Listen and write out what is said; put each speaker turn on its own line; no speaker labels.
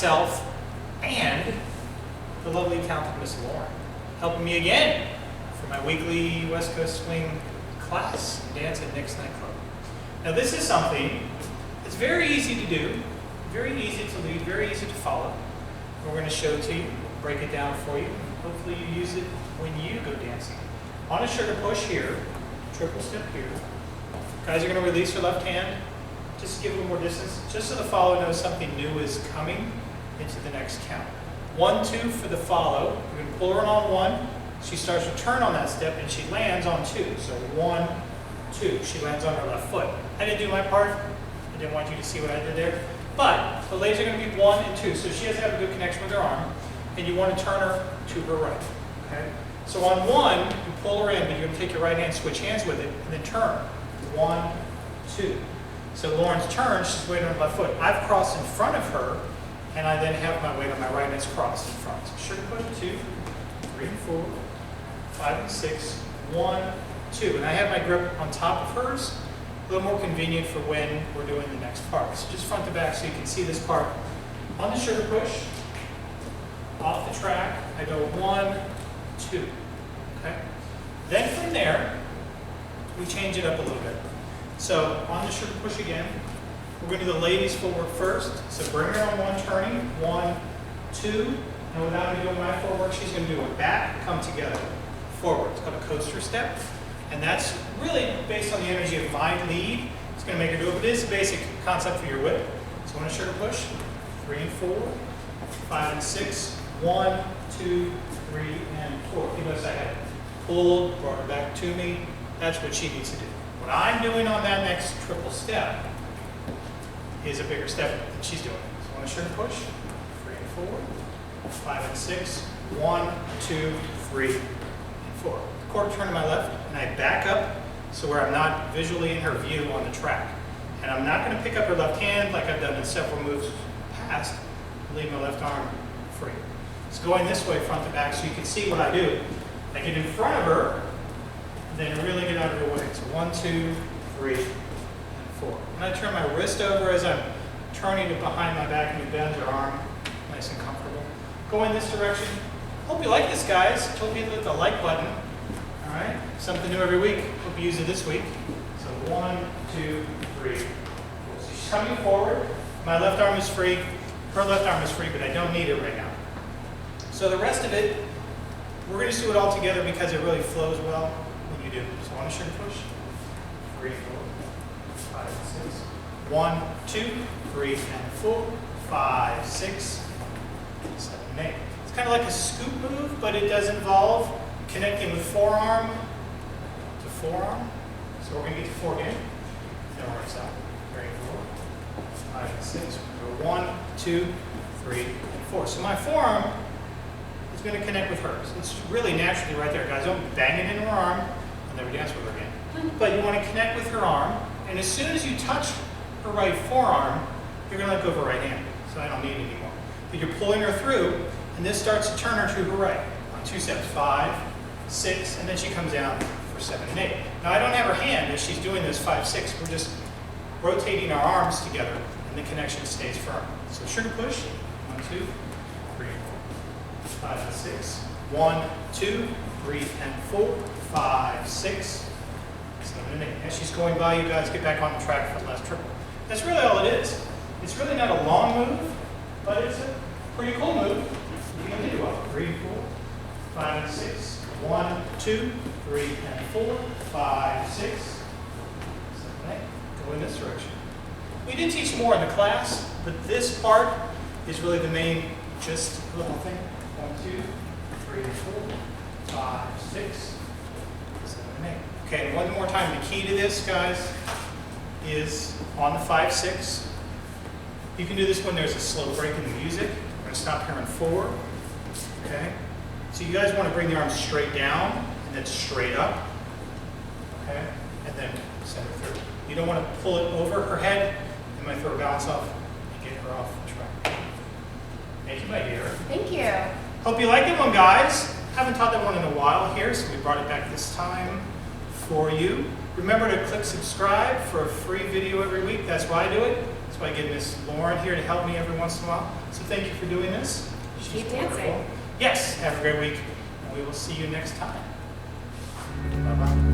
myself and the lovely, talented Miss Lauren, helping me again for my weekly West Coast Swing class, dance at Nick's Nightclub. Now this is something that's very easy to do, very easy to lead, very easy to follow. We're going to show it to you, break it down for you, and hopefully you use it when you go dancing. On a sugar push here, triple step here. Guys are going to release your left hand, just give a little more distance, just so the follower knows something new is coming into the next count. 1, 2 for the follow. You're going to pull her in on 1. She starts to turn on that step and she lands on 2. So 1, 2. She lands on her left foot. I didn't do my part. I didn't want you to see what I did there. But the legs are going to be 1 and 2. So she has to have a good connection with her arm. And you want to turn her to her right. Okay? So on 1, you pull her in, but you're going to take your right hand, switch hands with it, and then turn. 1, 2. So Lauren's turn, she's waiting on her left foot. I've crossed in front of her, and I then have my weight on my right, and it's crossed in front. So sugar push, 2, 3, and 4, 5, and 6, 1, 2. And I have my grip on top of hers, a little more convenient for when we're doing the next part. So just front to back so you can see this part. On the sugar push, off the track, I go 1, 2. Okay? Then from there, we change it up a little bit. So on the sugar push again, we're going to do the ladies' footwork first. So bring her on 1 turning, 1, 2, and without me doing my footwork, she's going to do a back, come together, forward. It's called a coaster step. And that's really based on the energy of my lead. It's going to make her do it, but it is a basic concept for your whip. So on a sugar push, 3 and 4, 5 and 6, 1, 2, 3, and 4. You notice I had pulled, brought her back to me. That's what she needs to do. What I'm doing on that next triple step is a bigger step than she's doing. So on a sugar push, 3 and 4, 5 and 6, 1, 2, 3, and 4. Quarter turn to my left, and I back up so where I'm not visually in her view on the track. And I'm not going to pick up her left hand like I've done in several moves past, and leave my left arm free. It's going this way front to back so you can see what I do. I get in front of her, and then really get out of her way. So 1, 2, 3, and 4. When I turn my wrist over as I'm turning it behind my back and you bend your arm, nice and comfortable. Go in this direction. Hope you like this, guys. Hope you hit the like button. All right, something new every week. Hope you use it this week. So 1, 2, 3, 4. So she's coming forward. My left arm is free. Her left arm is free, but I don't need it right now. So the rest of it, we're going to do it all together because it really flows well when you do. So on a sugar push, 3, 4, 5, 6, 1, 2, 3, and 4, 5, 6, 7, 8. It's kind of like a scoop move, but it does involve connecting with forearm to forearm. So we're going to get to 4 again. Then we're going to stop. 3, 4, 5, and 6. We're going to go 1, 2, 3, and 4. So my forearm is going to connect with hers. It's really naturally right there, guys. Don't bang it into her arm. I'll never dance with her again. But you want to connect with her arm, and as soon as you touch her right forearm, you're going to let go of her right hand. So I don't need it anymore. But you're pulling her through, and this starts to turn her to her right. On 2 steps, 5, 6, and then she comes down for 7 and 8. Now I don't have her hand as she's doing this 5, 6. We're just rotating our arms together, and the connection stays firm. So sugar push, 1, 2, 3, 4, 5, and 6. 1, 2, 3, and 4, 5, 6, 7, and 8. As she's going by, you guys get back on the track for the last triple. That's really all it is. It's really not a long move, but it's a pretty cool move. You can do well. 3, 4, 5, and 6. 1, 2, 3, and 4, 5, 6, 7, 8. Go in this direction. We did teach more in the class, but this part is really the main just little thing. 1, 2, 3, 4, 5, 6, 7, 8. Okay, one more time. The key to this, guys, is on the 5, 6. You can do this when there's a slow break in the music. We're going to stop here in 4. Okay? So you guys want to bring the arms straight down and then straight up. Okay? And then center through. You don't want to pull it over her head. You might throw a balance off and get her off the track. Thank you, my dear.
Thank you.
Hope you like that one, guys. Haven't taught that one in a while here, so we brought it back this time for you. Remember to click subscribe for a free video every week. That's why I do it, That's why I get Miss Lauren here to help me every once in a while. So thank you for doing this.
Keep dancing.
Yes, have a great week, and we will see you next time. Bye-bye.